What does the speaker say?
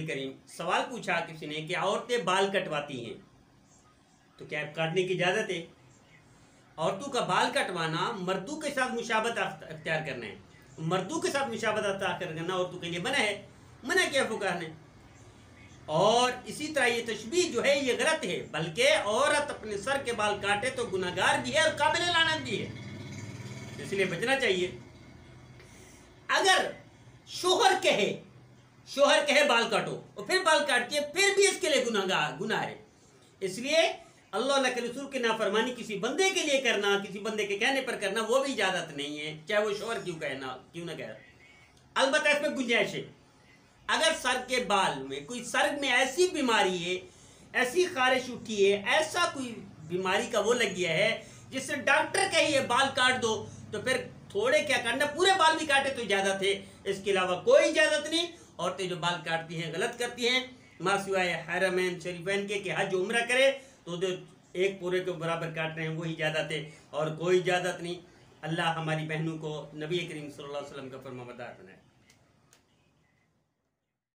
करीम। सवाल पूछा किसी ने कि औरतें बाल कटवाती हैं तो क्या काटने की इजाज़त है? औरतों का बाल कटवाना मर्दों के साथ मुशाबत अख्तियार करना है। मर्दों के साथ मुशाबत अख्तियार करना औरतों के लिए मना है, मना किया फुकाहा ने। और इसी तरह ये तशबीह जो है ये गलत है, बल्कि औरत अपने सर के बाल काटे तो गुनाहगार भी है और काबिल लानत भी है, इसलिए बचना चाहिए। अगर शोहर कहे बाल काटो और फिर बाल काटती है, फिर भी इसके लिए गुनाह है। इसलिए अल्लाह के रसूल की नाफरमानी किसी बंदे के लिए करना, किसी बंदे के कहने पर करना, वो भी इजाजत नहीं है, चाहे वो शोहर क्यों ना कहे। अलबत्ता इसमें गुंजाइश है, अगर सर के बाल में कोई सर में ऐसी बीमारी है, ऐसी खारिश उठी है, ऐसा कोई बीमारी का वो लग गया है जिससे डॉक्टर कहिए बाल काट दो, तो फिर थोड़े क्या करना, पूरे बाल भी काटे तो इजाजत है, इसके अलावा कोई इजाजत नहीं। औरतें जो बाल काटती हैं गलत करती हैं, माँ सिवाय हरमैन शरीफैन के हज उम्रा करे तो जो एक पूरे के बराबर काट रहे हैं वही इजाजत है, और कोई इजाजत नहीं। अल्लाह हमारी बहनों को नबी करीम सल्लल्लाहु अलैहि वसल्लम का फरमाबरदार बनाए।